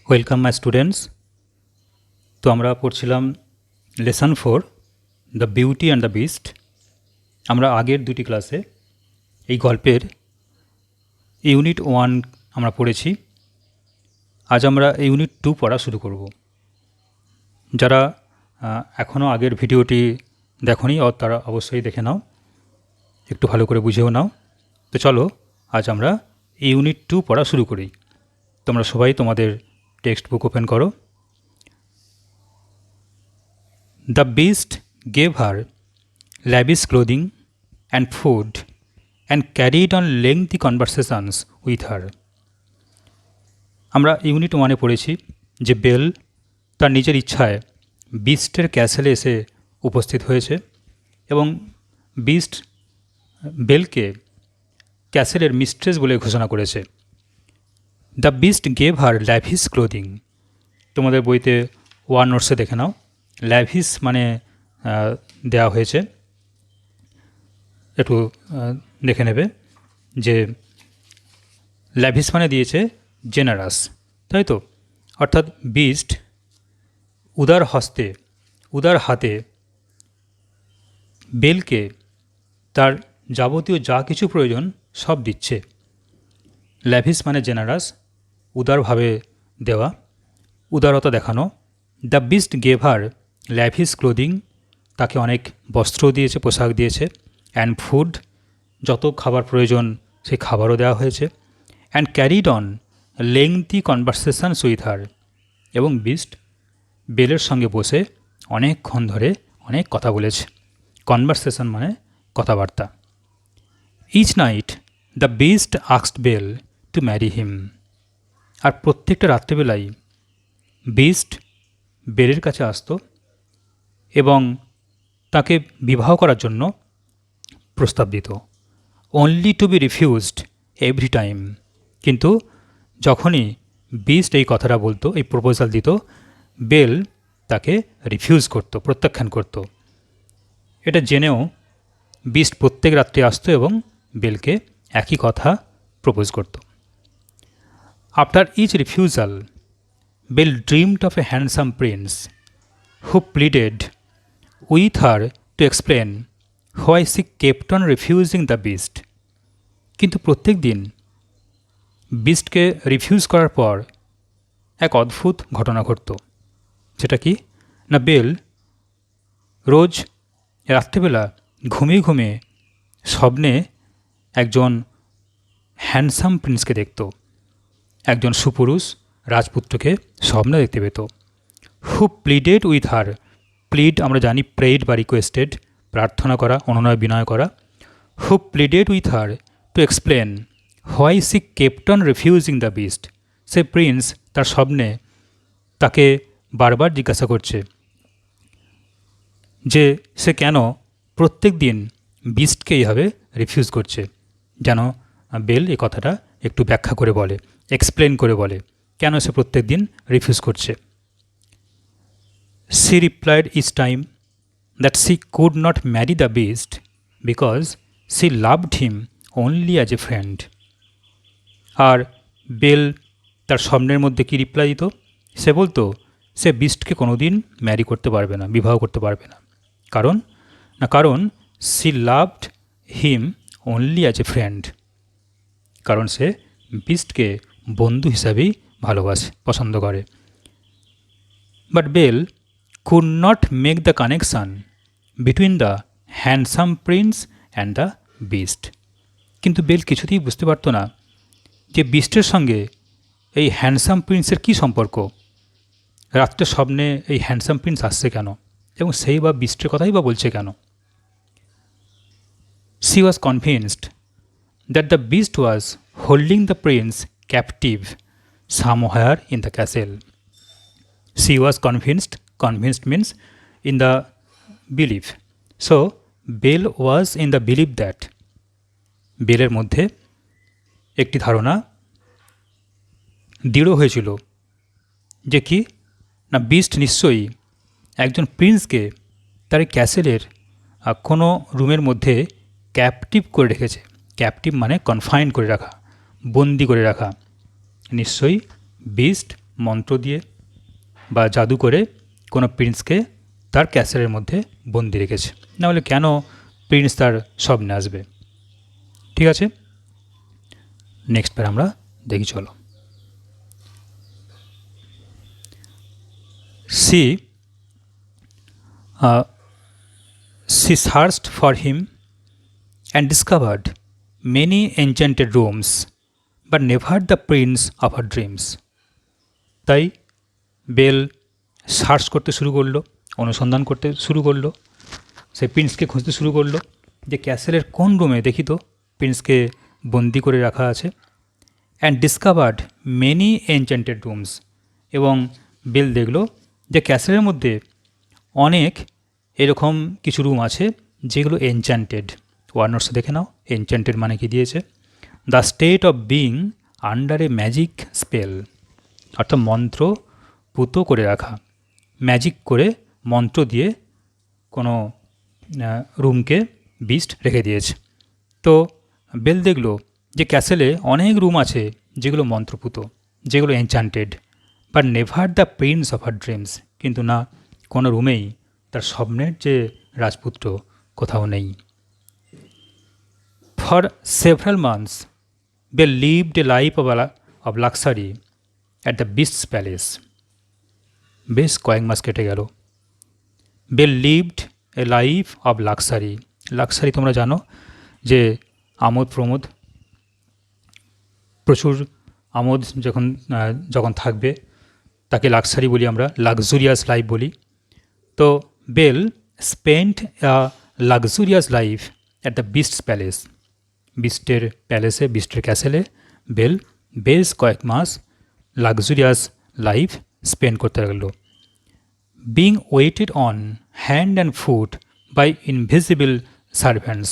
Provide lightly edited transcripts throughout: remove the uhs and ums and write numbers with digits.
Welcome my students. তো আমরা পড়ছিলাম lesson 4 the beauty and the beast. আমরা আগের দুটি ক্লাসে এই গল্পের ইউনিট 1 আমরা পড়েছি। আজ আমরা ইউনিট 2 পড়া শুরু করব। যারা এখনও আগের ভিডিওটি দেখোনি তারা অবশ্যই দেখে নাও, একটু ভালো করে বুঝেও নাও। তো চলো আজ আমরা ইউনিট 2 পড়া শুরু করি। তোমরা সবাই তোমাদের টেক্সট বুক ওপেন করো। The beast gave her lavish clothing and food and carried on lengthy conversations with her. আমরা ইউনিট 1-এ পড়েছি যে বেল তার নিজের ইচ্ছায় বিস্টের ক্যাসেলে এসে উপস্থিত হয়েছে এবং বিস্ট বেলকে ক্যাসেলের মিস্ট্রেস বলে ঘোষণা করেছে। The beast gave her lavish clothing. তোমাদের বইতে ওয়ান নোটসে দেখে নাও, ল্যাভিশ মানে দেওয়া হয়েছে, একটু দেখে নেবে যে ল্যাভিশ মানে দিয়েছে জেনারাস, তাই তো? অর্থাৎ বিস্ট উদার হাতে বেলকে তার যাবতীয় যা কিছু প্রয়োজন সব দিচ্ছে। ল্যাভিশ মানে জেনারাস, উদারভাবে দেওয়া, উদারতা দেখানো। The beast gave her lavish clothing, তাকে অনেক বস্ত্র দিয়েছে, পোশাক দিয়েছে। অ্যান্ড ফুড, যত খাবার প্রয়োজন সেই খাবারও দেওয়া হয়েছে। And carried on lengthy conversations with her, এবং বিস্ট বেলের সঙ্গে বসে অনেকক্ষণ ধরে অনেক কথা বলেছে। কনভারসেশন মানে কথাবার্তা। Each night the Beast asked Belle to marry him. আর প্রত্যেকটা রাত্রেবেলায় বিস্ট বেলের কাছে আসতো এবং তাকে বিবাহ করার জন্য প্রস্তাব দিত। Only to be refused every time. কিন্তু যখনই বিস্ট এই কথাটা বলতো, এই প্রপোজাল দিত, বেল তাকে রিফিউজ করত, প্রত্যাখ্যান করত। এটা জেনেও বিস্ট প্রত্যেক রাত্রে আসতো এবং বেলকে একই কথা প্রপোজ করত। After each refusal Belle dreamed of a handsome prince who pleaded with her to explain why she kept on refusing the beast. কিন্তু প্রত্যেক দিন বিস্টকে রিফিউজ করার পর এক অদ্ভুত ঘটনা ঘটত। সেটা কি না, বেল রোজ রাত্রেবেলা ঘুমিয়ে ঘুমিয়ে স্বপ্নে একজন হ্যান্ডসাম প্রিন্সকে দেখত, একজন সুপুরুষ রাজপুত্রকে স্বপ্নে দেখতে পেত। হু প্লিডেড উইথ হার, প্লিড আমরা জানি প্রেড বা রিকোয়েস্টেড, প্রার্থনা করা, অনুনয় বিনয় করা। হু pleaded with her to explain why she kept on refusing the beast. Say Prince তার স্বপ্নে তাকে বারবার জিজ্ঞাসা করছে যে সে কেন প্রত্যেক দিন বিস্টকে এইভাবে রিফিউজ করছে। যেন বেল এই কথাটা একটু ব্যাখ্যা করে বলে, এক্সপ্লেন করে বলে কেন সে প্রত্যেক দিন রিফিউজ করছে। She replied each time that she could not marry the beast because she loved him only as a friend. আর বেল তার স্বপ্নের মধ্যে কি রিপ্লাই দিত? সে বলতো সে বিস্টকে কোনোদিন ম্যারি করতে পারবে না, বিবাহ করতে পারবে না। কারণ she loved him only as a friend, কারণ সে বিস্টকে বন্ধু হিসাবেই ভালোবাসে, পছন্দ করে। But Belle could not make the connection between the handsome prince and the beast. কিন্তু বেল কিছুতেই বুঝতে পারত না যে বিস্টের সঙ্গে এই হ্যান্ডসাম প্রিন্সের কী সম্পর্ক। রাত্রে স্বপ্নে এই হ্যান্ডসাম প্রিন্স আসছে কেন এবং সেই বা বিস্টের কথাই বা বলছে কেন। She was convinced that the beast was holding the prince captive somewhere in the castle. She was convinced means in the belief. So Bell was in the belief that, বেলের মধ্যে একটি ধারণা দৃঢ় হয়েছিল যে কি না, বিস্ট নিশ্চয়ই একজন প্রিন্সকে তার ক্যাসেলের কোনো রুমের মধ্যে ক্যাপটিভ করে রেখেছে। ক্যাপটিভ মানে কনফাইন করে রাখা, বন্দি করে রাখা। নিশ্চয়ই বিস্ট মন্ত্র দিয়ে বা জাদু করে কোনো প্রিন্সকে তার ক্যাসেলের মধ্যে বন্দি রেখেছে, নাহলে কেন প্রিন্স তার স্বপ্নে আসবে। ঠিক আছে, নেক্সট বার আমরা দেখি চলো। She she searched for him and discovered many enchanted rooms, but never the prince of her dreams. তাই বেল সার্চ করতে শুরু করলো, অনুসন্ধান করতে শুরু করলো, সে প্রিন্সকে খুঁজতে শুরু করলো যে ক্যাসেলের কোন রুমে দেখি তো প্রিন্সকে বন্দি করে রাখা আছে। And discovered many enchanted rooms, এবং বেল দেখলো যে ক্যাসেলের মধ্যে অনেক এরকম কিছু রুম আছে যেগুলো এনচ্যান্টেড। ওয়ার্নার্সে দেখে নাও এনচ্যান্টেড মানে কি দিয়েছে, the state of being under a magic spell, অর্থাৎ মন্ত্র পুত করে রাখা, ম্যাজিক করে মন্ত্র দিয়ে কোনো রুমকে বিস্ট রেখে দিয়েছে। তো বেল দেখলো যে ক্যাসেলে অনেক রুম আছে যেগুলো মন্ত্রপুত, যেগুলো enchanted, but never the Prince of her dreams, কিন্তু না কোনো রুমেই তার স্বপ্নের যে রাজপুত্র কোথাও নেই। For several months Belle lived a life of luxury at the beast's palace. বেশ কয়েক মাস কেটে গেল। Belle lived a life of luxury, luxury তোমরা জানো যে আমোদ প্রমোদ, প্রচুর আমোদ যখন থাকবে তাকে লাক্সারি বলি আমরা, লাক্সুরিয়াস লাইফ বলি। তো Belle spent a luxurious life at the beast's palace, বিস্টের প্যালেসে, বিস্টের ক্যাসেলে বেল বেশ কয়েক মাস লাক্সুরিয়াস লাইফ স্পেন্ড করতে লাগলো। Being waited on hand and foot by invisible servants,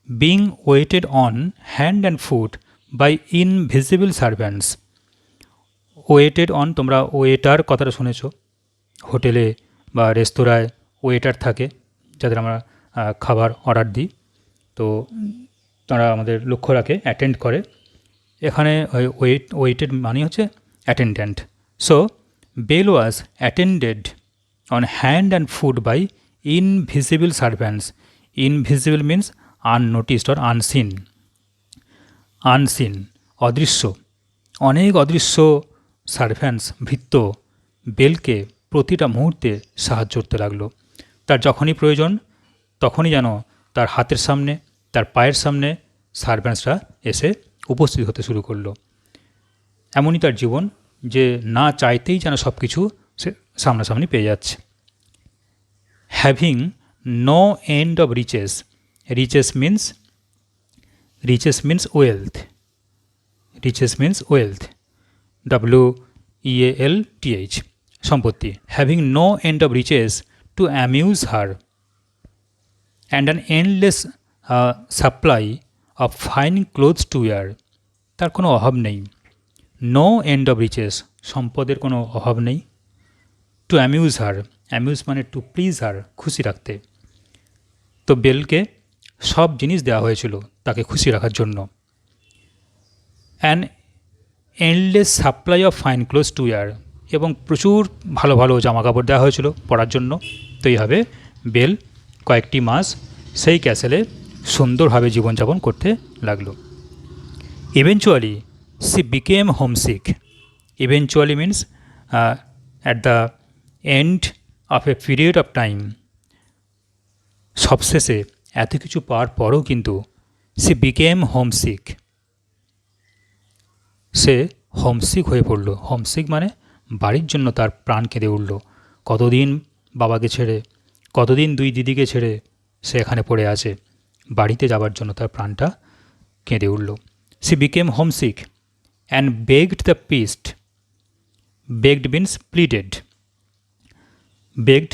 being waited on hand and foot by invisible servants. Waited on, তোমরা ওয়েটার কথাটা শুনেছ, হোটেলে বা রেস্তোরাঁয় ওয়েটার থাকে যাদের আমরা খাবার অর্ডার দিই, তো তারা আমাদের লক্ষ্য রাখে, অ্যাটেন্ড করে। এখানে ওয়েটেড মানে হচ্ছে attendant. So Belle was attended on hand and foot by invisible servants. Invisible means unnoticed or unseen, unseen অদৃশ্য, অনেক অদৃশ্য সার্ভেন্টস, ভৃত্য বেলকে প্রতিটা মুহূর্তে সাহায্য করতে লাগলো। তার যখনই প্রয়োজন তখনই যেন তার হাতের সামনে, তার পায়ের সামনে সার্ভেন্টসরা এসে উপস্থিত হতে শুরু করলো। এমনই তার জীবন যে না চাইতেই যেন সব কিছু সে সামনাসামনি পেয়ে যাচ্ছে। Having no end of riches, riches means wealth, riches means wealth, WEALTH, সম্পত্তি। Having no end of riches to amuse her and an endless supply of fine clothes to wear, তার কোনো অভাব নেই। নো এন্ড অফ রিচেস, সম্পদের কোনো অভাব নেই। Two amuse হার, amuse মানে টু প্লিজ হার, খুশি রাখতে। তো বেলকে সব জিনিস দেওয়া হয়েছিল তাকে খুশি রাখার জন্য। An endless supply of fine clothes to wire, এবং প্রচুর ভালো ভালো জামাকাপড় দেওয়া হয়েছিল পরার জন্য। তো এইভাবে বেল কয়েকটি মাস সেই ক্যাসেলে সুন্দরভাবে জীবনযাপন করতে লাগলো। Eventually C became homesick, eventually means at the end of a period of time, সবশেষে এত কিছু পাওয়ার পরও কিন্তু সি বিকেম হোমসিক, সে হোমসিক হয়ে পড়ল। হোমসিক মানে বাড়ির জন্য তার প্রাণ কেঁদে উঠল। কতদিন বাবাকে ছেড়ে, কতদিন দুই দিদিকে ছেড়ে সে এখানে পড়ে আছে, বাড়িতে যাবার জন্য তার প্রাণটা কেঁদে উঠল। She became homesick and begged the beast, begged means pleaded, begged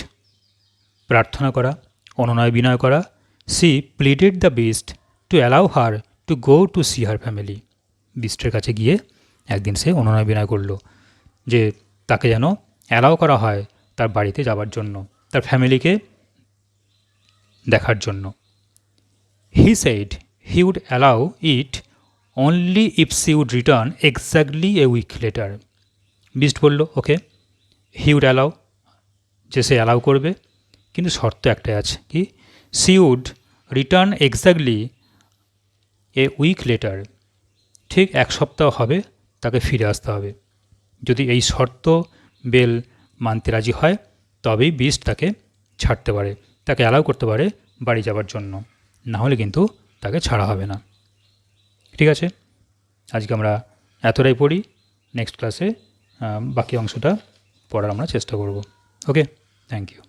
প্রার্থনা করা, অনুনয় বিনয় করা। She pleaded the beast to allow her to go to see her family, বিস্টের কাছে গিয়ে একদিন সে অনুনয় বিনয় করল যে তাকে যেন অ্যালাউ করা হয় তার বাড়িতে যাবার জন্য, তার ফ্যামিলিকে দেখার জন্য। He said he would allow it only if she would return exactly a week later. Beast বলল ওকে, হি উড অ্যালাউ, যে সে অ্যালাউ করবে, কিন্তু শর্ত একটাই আছে কি, she would return exactly a week later, ঠিক 1 সপ্তাহ হবে তাকে ফিরে আসতে হবে। যদি এই শর্ত বেল মানতে রাজি হয় তবেই বিস্ট তাকে ছাড়তে পারে, তাকে অ্যালাউ করতে পারে বাড়ি যাবার জন্য, না হলে কিন্তু তাকে ছাড়া হবে না। ঠিক আছে, আজকে আমরা এতটাই পড়ি, নেক্সট ক্লাসে বাকি অংশটা পড়ার আমরা চেষ্টা করব। ওকে, থ্যাংক ইউ।